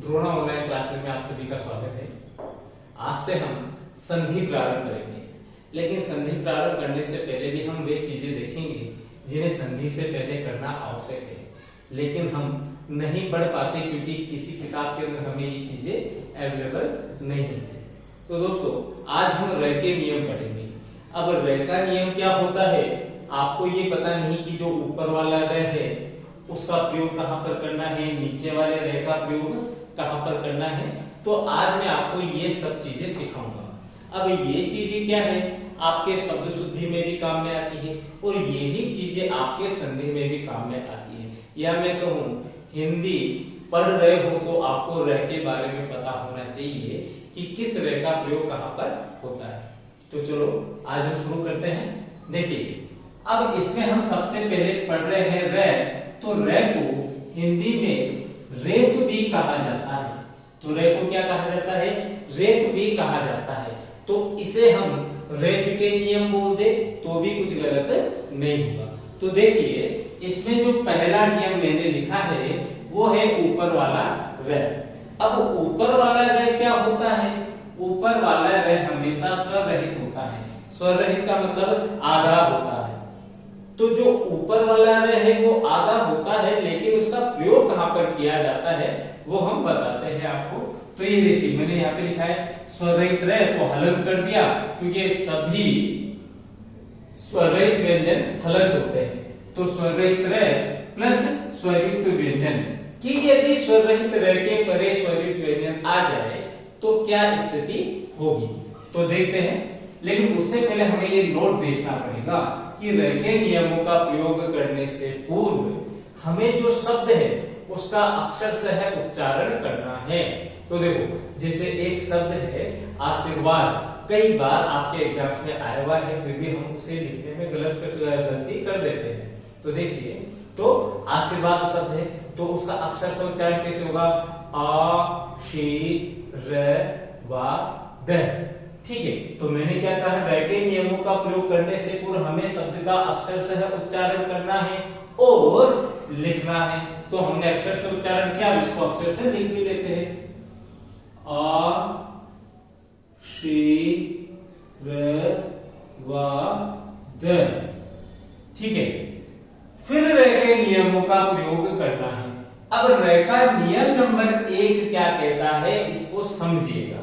Drona online classes में आप सभी का स्वागत है। आज से हम संधि प्रारंभ करेंगे, लेकिन संधि प्रारंभ करने से पहले भी हम वे चीजें देखेंगे जिन्हें संधि से पहले करना आवश्यक है, लेकिन हम नहीं पढ़ पाते क्योंकि किसी किताब के अंदर हमें ये चीजें अवेलेबल नहीं होती। तो दोस्तों, आज हम र के नियम पढ़ेंगे। अब र का नियम क्या होता है, आपको ये पता नहीं कि जो ऊपर वाला र है उसका प्रयोग कहां पर करना है, नीचे वाले र का प्रयोग कहां पर करना है। तो आज मैं आपको ये सब चीजें सिखाऊंगा। अब ये चीजें क्या है, आपके शब्द शुद्धि में भी काम में आती है और यही चीजें आपके संधि में भी काम में आती है। या मैं कहूं, हिंदी पढ़ रहे हो तो आपको र के बारे में पता होना चाहिए कि किस र का प्रयोग कहां पर होता है। तो चलो आज हम शुरू करते हैं। देखिए, अब इसमें हम सबसे पहले पढ़ रहे हैं र, तो र को हिंदी में रेफ भी कहा जाता है। तो र को क्या कहा जाता है, रेफ भी कहा जाता है। तो इसे हम रेफ के नियम बोल दे तो भी कुछ गलत नहीं होगा। तो देखिए, इसमें जो पहला नियम मैंने लिखा है वो है ऊपर वाला र। अब ऊपर वाला र क्या होता है, ऊपर वाला र हमेशा स्वरहित होता है। स्वरहित का मतलब आधा होता है। तो जो ऊपर वाला र है वो आधा होता है, लेकिन उसका प्रयोग कहां पर किया जाता है वो हम बताते हैं आपको। तो ये देखिए, मैंने यहाँ पे लिखा है स्वरहित र, तो हलंत कर दिया क्योंकि सभी स्वरहित व्यंजन हलंत होते हैं। तो स्वरहित र प्लस स्वरयुक्त व्यंजन कि यदि स्वरहित र के परे स्वरयुक्त व्यंजन आ जाए तो क्या स्थिति होगी, तो देखते हैं। लेकिन उससे पहले हमें ये नोट देखना पड़ेगा कि र के नियमों का प्रयोग करने से पूर्व हमें जो शब्द है उसका अक्षरशः उच्चारण करना है। तो देखो, जैसे एक शब्द है आशीर्वाद, कई बार आपके एग्जाम्स में आया हुआ है, फिर भी हम उसे लिखने में गलती कर देते हैं। तो देखिए, तो आशीर्वाद शब्द है तो उसका अक्षरशः उच्चारण कैसे होगा, आ शी र वा द। ठीक है, तो मैंने क्या कहा, र के नियमों का प्रयोग करने से पूर्व हमें शब्द का अक्षरशः उच्चारण करना है और लिखना है। तो हमने अक्षर से उच्चारण किया, अब इसको अक्षर से लिख भी लेते हैं। आ शी र वा द। ठीक है, फिर र के नियमों का प्रयोग करना है। अब र का नियम नंबर 1 क्या कहता है, इसको समझिएगा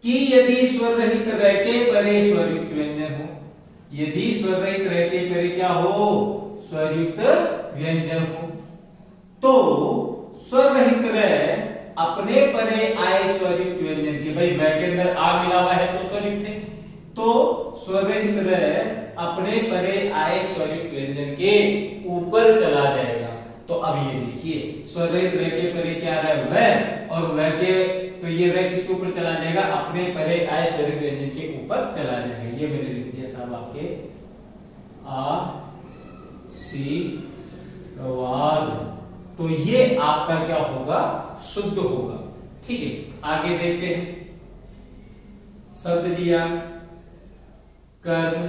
कि यदि स्वर रहित र के परे स्वरयुक्त व्यंजन हो, यदि स्वर रहित र के परे क्या हो, स्वरयुक्त व्यंजन हो, तो स्वर रहित र अपने परे आए स्वरयुक्त व्यंजन के, भाई व के अंदर आ मिला हुआ है तो स्वरयुक्त है, तो स्वर रहित र अपने परे आए स्वरयुक्त व्यंजन के ऊपर चला जाएगा। तो अब ये देखिए, स्वर रहित र के परे क्या आ रहा है, व, और व के, तो ये र किसके ऊपर चला जाएगा, अपने परे आए स्वरयुक्त व्यंजन के ऊपर चला जाएगा। ये मैंने लिख दिया साहब आपके आ सी वाद। तो ये आपका क्या होगा, शुद्ध होगा। ठीक है, आगे देखते हैं। शब्द लिया कर्म,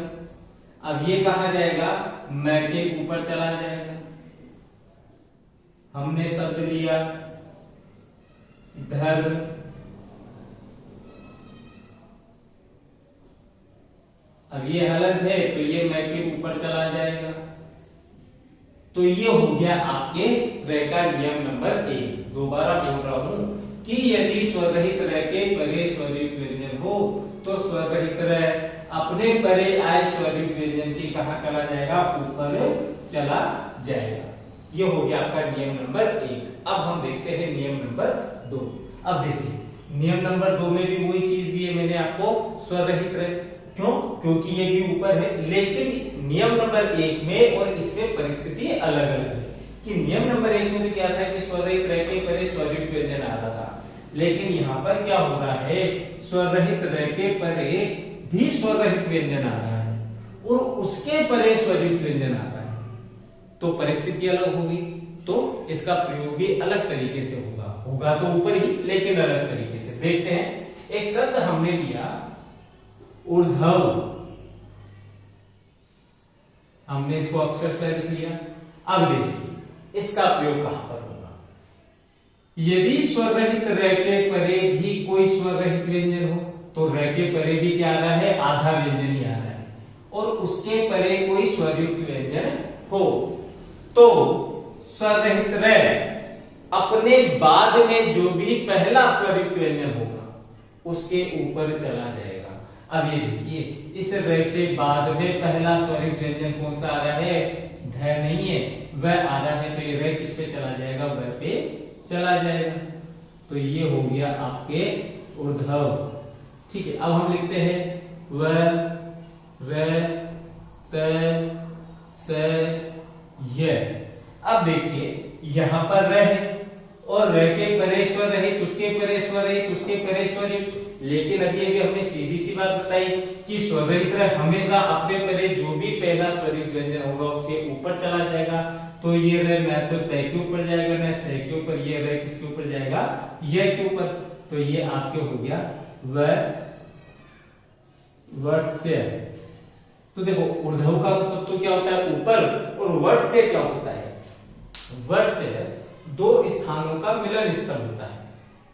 अब ये कहा जाएगा, मैं के ऊपर चला जाएगा। हमने शब्द लिया धर्म, अब ये हलंत है तो ये मैं के ऊपर चला जाएगा। तो ये हो गया आपके र का नियम नंबर 1। दोबारा बोल रहा हूं कि यदि स्वरहित र के परे स्वरयुक्त व्यंजन हो तो स्वरहित र अपने परे आए स्वरयुक्त व्यंजन की कहां चला जाएगा, ऊपर चला जाएगा। ये हो गया आपका नियम नंबर 1। अब हम देखते हैं नियम नंबर 2। अब देखिए, नियम नंबर 2 में भी वही चीज दी है मैंने आपको, स्वरहित र। क्यों, क्योंकि ये भी ऊपर है, लेकिन नियम नंबर 1 में और इसमें परिस्थिति अलग अलग है। कि नियम नंबर 1 में तो क्या था कि स्वरहित र के परे स्वरयुक्त व्यंजन आता था, लेकिन यहाँ पर क्या हो रहा है, स्वरहित र के परे भी स्वरहित व्यंजन आ रहा है और उसके परे स्वरयुक्त व्यंजन आ रहा है। तो परिस्थिति अलग होगी, तो इसका प्रयोग भी अलग तरीके से होगा तो ऊपर ही, लेकिन अलग तरीके से। देखते हैं, एक शब्द हमने लिया ऊर्ध्व, हमने इसको अक्षर से लिख लिया। अब देखिए इसका प्रयोग कहां पर होगा, यदि स्वर रहित र के परे भी कोई स्वर रहित व्यंजन हो, तो र के परे भी क्या आ रहा है, आधा व्यंजन ही आ रहा है, और उसके परे कोई स्वरयुक्त व्यंजन हो तो स्वर रहित र अपने बाद में जो भी पहला स्वरयुक्त व्यंजन होगा उसके ऊपर चला जाएगा। अब ये देखिए, इस र के बाद में पहला स्वरयुक्त व्यंजन कौन सा आ रहा है, ध नहीं है, वह आ रहा है, तो ये र किस पे चला जाएगा, वह पे चला जाएगा। तो ये हो गया आपके ऊर्ध्व। ठीक है, अब हम लिखते हैं व र त स य। अब देखिए यहां पर र है और र के परे स्वर रहित, उसके परे स्वर रहित, उसके परे स्वर युक्त। लेकिन अभी हमने सीधी सी बात बताई कि स्वर रहित र हमेशा अपने परे जो भी पहला स्वरयुक्त व्यंजन होगा उसके ऊपर चला जाएगा। तो ये र न तो तय के ऊपर जाएगा न सह के ऊपर, ये र किसके ऊपर जाएगा, य के ऊपर। तो ये आपके हो गया वर्ष्य। तो देखो ऊर्ध्व का मतलब तो क्या होता है, ऊपर, और वर्ष्य क्या होता है, वर्ष्य दो स्थानों का मिलन स्थल होता है।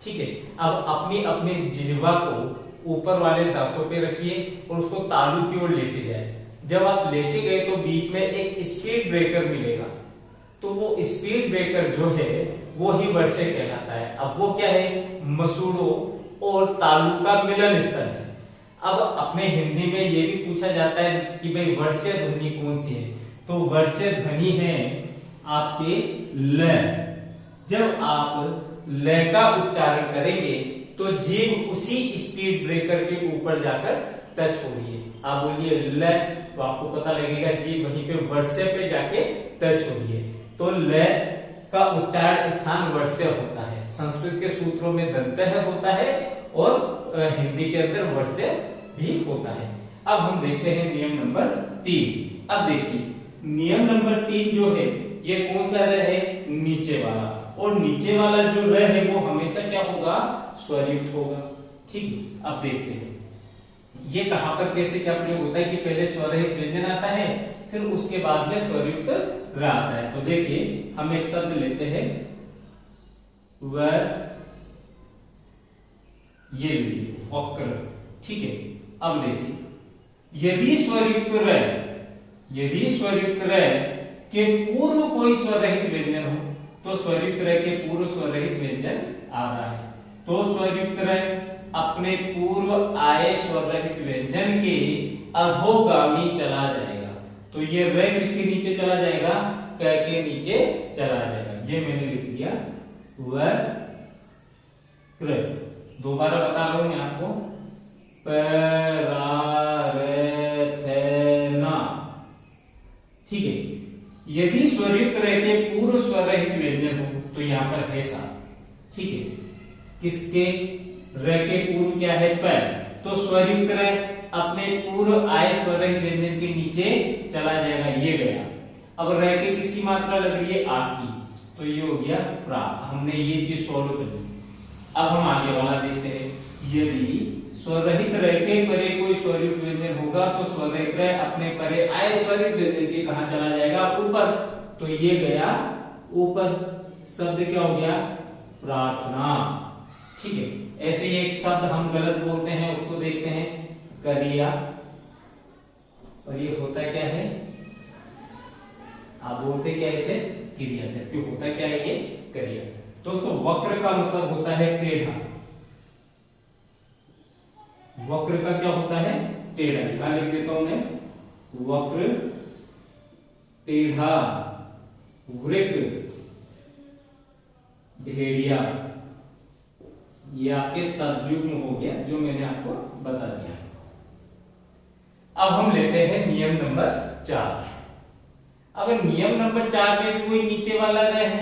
ठीक है, अब अपनी अपने जिह्वा को ऊपर वाले दांतों पे रखिए और उसको तालू की ओर लेके जाए। जब आप लेके गए तो बीच में एक स्पीड ब्रेकर मिलेगा, तो वो स्पीड ब्रेकर जो है वो ही वर्ष्य कहलाता है। अब वो क्या है, मसूड़ों और तालू का मिलन स्थल है। अब अपने हिंदी में ये भी पूछा जाता है कि भाई वर्ष्य ध्वनि कौन सी है, तो वर्ष्य ध्वनि है आपके ल। जब आप ल का उच्चारण करेंगे तो जीभ उसी स्पीड ब्रेकर के ऊपर जाकर टच हो रही है। आप बोलिए ल, तो आपको पता लगेगा जीभ वहीं पे वर्ष्य पे जाके टच हो रही है। तो ल का उच्चारण स्थान वर्ष्य होता है। संस्कृत के सूत्रों में दंतः होता है और हिंदी के अंदर वर्ष्य भी होता है। अब हम देखते हैं नियम नंबर 3। अब देखिए नियम नंबर 3 जो है ये कौन सा र है, नीचे वाला, और नीचे वाला जो र है वो हमेशा क्या होगा, स्वरयुक्त होगा। ठीक है, अब देखते हैं ये कहां पर कैसे क्या प्रयोग होता है कि पहले स्वरहित व्यंजन आता है फिर उसके बाद में स्वरयुक्त र आता है। तो देखिए हम एक शब्द लेते हैं व, ये लीजिए वक्र। ठीक है, अब देखिए यदि स्वरयुक्त र, यदि स्वरयुक्त र के पूर्व कोई स्वरहित व्यंजन हो तो स्वरयुक्त र के पूर्व स्वरहित व्यंजन आ रहा है, तो स्वरयुक्त र अपने पूर्व आए स्वरहित व्यंजन के अधोगामी चला जाएगा। तो ये र किसके नीचे चला जाएगा, क के नीचे चला जाएगा। ये मैंने लिख दिया व कृ। दोबारा बता रहा हूं मैं आपको, प रा रे थे ना। ठीक है, यदि स्वरयुक्त र के पूर्व स्वरहित व्यंजन हो तो यहां पर ऐसा। ठीक है, किसके, र के पूर्व क्या है, प, तो स्वरयुक्त र अपने पूर्व आए स्वरहित व्यंजन के नीचे चला जाएगा, ये गया। अब र के किसकी मात्रा लग रही है, आ की, तो ये हो गया प्रा। हमने ये चीज सोल्व कर ली। अब हम आगे वाला देखते हैं, यदि स्वरहित र के परे कोई स्वरयुक्त व्यंजन होगा तो स्वरहित र अपने परे आए स्वरयुक्त व्यंजन के कहां चला जाएगा, ऊपर। तो ये गया ऊपर। शब्द क्या हो गया, प्रार्थना। ठीक है, ऐसे ही एक शब्द हम गलत बोलते हैं उसको देखते हैं, करिया। और ये होता क्या है, आप बोलते क्या इसे, क्रिया, जबकि होता क्या है ये, करिया। दोस्तों वक्र का मतलब होता है टेढ़ा। वक्र का क्या होता है, टेढ़ा। यहां लिख देता हूं मैं, वक्र, टेढ़ा, वृक्क, भेड़िया। ये आपके सदयुग्म हो गया जो मैंने आपको बता दिया। अब हम लेते हैं नियम नंबर 4। अब नियम नंबर 4 में भी कोई नीचे वाला र है।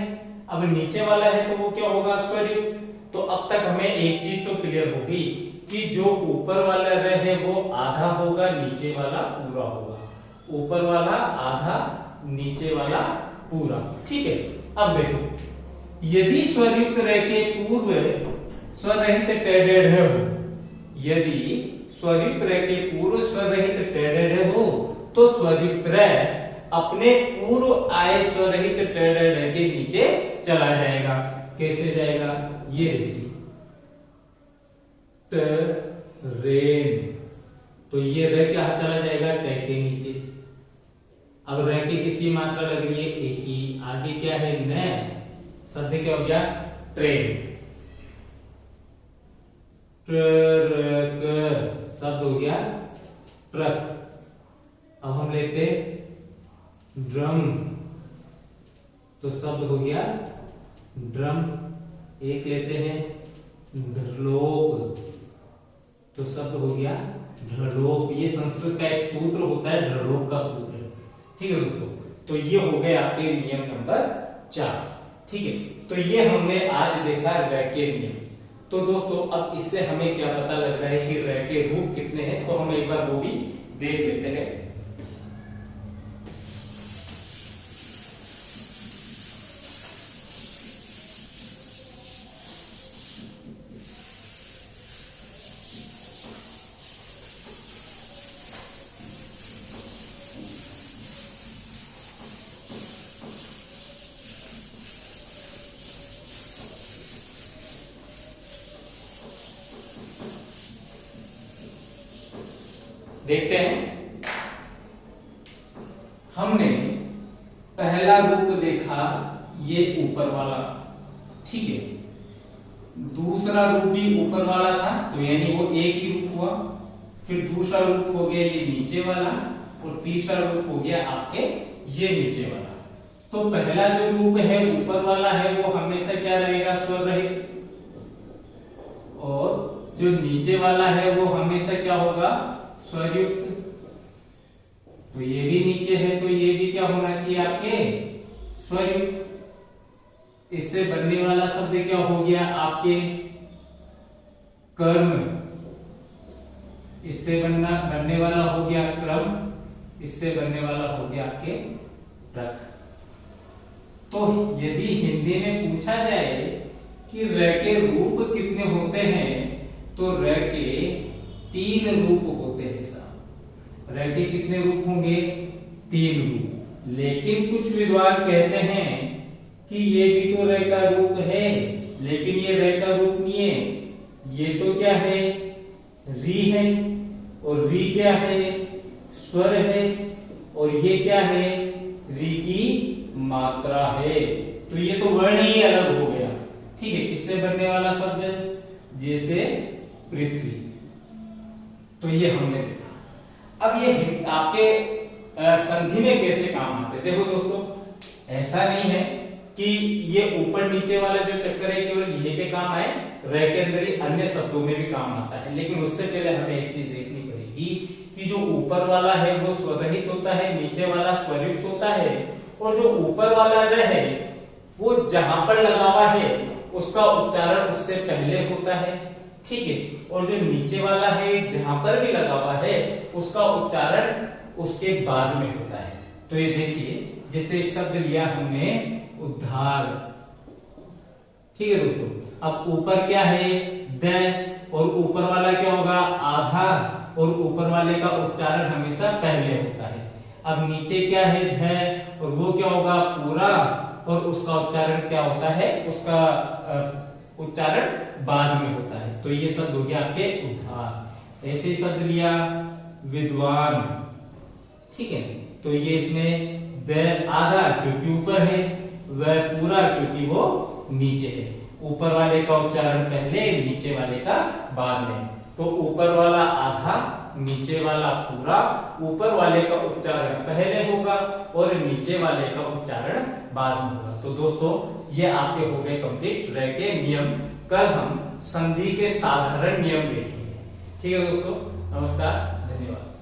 अब नीचे वाला है तो वो क्या होगा, स्वरयुक्त। तो अब तक हमें एक चीज तो क्लियर होगी कि जो ऊपर वाला र है वो आधा होगा, नीचे वाला पूरा होगा। ऊपर वाला आधा, नीचे वाला पूरा। ठीक है, अब देखो यदि स्वरयुक्त र के पूर्व स्वरहित टेढ़ हो, यदि स्वरयुक्त र के पूर्व स्वरहित टेढ़ हो तो स्वरयुक्त र अपने पूर्व आए स्वरहित टेढ़ के नीचे चला जाएगा। कैसे जाएगा, ये देखिए ट्रेन, तो ये र क्या चला जाएगा ट के नीचे। अब र की किसकी मात्रा लग रही है, एक की, आगे क्या है न, शब्द क्या हो गया ट्रेन। ट्रक शब्द हो गया ट्रक। अब हम लेते ड्रम, तो शब्द हो गया ड्रम। एक लेते हैं ढलोप, तो शब्द हो गया ढलोप। ये संस्कृत का एक सूत्र होता है, ढलोप का सूत्र, ठीक है दोस्तों। तो ये हो गए आपके नियम नंबर 4, ठीक है। तो ये हमने आज देखा र के नियम। तो दोस्तों अब इससे हमें क्या पता लग रहा है कि र के रूप कितने हैं, तो हम एक बार वो भी देख लेते हैं। देखते हैं, हमने पहला रूप देखा ये ऊपर वाला, ठीक है। दूसरा रूप भी ऊपर वाला था, तो यानी वो एक ही रूप हुआ। फिर दूसरा रूप हो गया ये नीचे वाला, और तीसरा रूप हो गया आपके ये नीचे वाला। तो पहला जो रूप है ऊपर वाला है वो हमेशा क्या रहेगा, स्वर रहित, और जो नीचे वाला है वो हमेशा क्या होगा, स्वरयुक्त। तो ये भी नीचे है, तो ये भी क्या होना चाहिए आपके स्वरयुक्त। इससे बनने वाला शब्द क्या हो गया आपके कर्म, इससे बनने वाला हो गया क्रम, इससे बनने वाला हो गया आपके रख। तो यदि हिंदी में पूछा जाए कि र के रूप कितने होते हैं, तो र के 3 रूप होते हैं साहब। र के कितने रूप होंगे, 3 रूप। लेकिन कुछ विद्वान कहते हैं कि ये भी तो र का रूप है, लेकिन ये र का रूप नहीं है, ये तो क्या है, री है, और री क्या है, स्वर है, और ये क्या है, री की मात्रा है। तो ये तो वर्ण ही अलग हो गया, ठीक है। इससे बनने वाला शब्द जैसे पृथ्वी, तो ये हमने देखा। अब ये आपके संधि में कैसे काम आते, देखो दोस्तों, ऐसा नहीं है कि ये ऊपर नीचे वाला जो चक्कर है केवल यही पे काम आए, र के अंदर ही अन्य शब्दों में भी काम आता है। लेकिन उससे पहले हमें एक चीज देखनी पड़ेगी कि जो ऊपर वाला है वो स्वरहित होता है, नीचे वाला स्वरयुक्त होता है, और जो ऊपर वाला र है वो जहां पर लगा हुआ है उसका उच्चारण उससे पहले होता है, ठीक है। और जो नीचे वाला है जहां पर भी लगा हुआ है उसका उच्चारण उसके बाद में होता है। तो ये देखिए, जैसे एक शब्द लिया हमने उद्धार, ठीक है दोस्तों। अब ऊपर क्या है, द, और ऊपर वाला क्या होगा, आधार, और ऊपर वाले का उच्चारण हमेशा पहले होता है। अब नीचे क्या है, ध, और वो क्या होगा, पूरा, और उसका उच्चारण क्या होता है, उसका उच्चारण बाद में होता है। तो ये शब्द हो गया आपके उद्धार। ऐसे ही शब्द लिया विद्वान, ठीक है। तो ये इसमें द आधा क्योंकि ऊपर है, वह पूरा क्योंकि वो नीचे है। ऊपर वाले का उच्चारण पहले, नीचे वाले का बाद में। तो ऊपर वाला आधा, नीचे वाला पूरा, ऊपर वाले का उच्चारण पहले होगा और नीचे वाले का उच्चारण बाद में होगा। तो दोस्तों ये आपके हो गए कंप्लीट र के नियम। कल हम संधि के साधारण नियम देखेंगे, ठीक है दोस्तों। नमस्कार, धन्यवाद।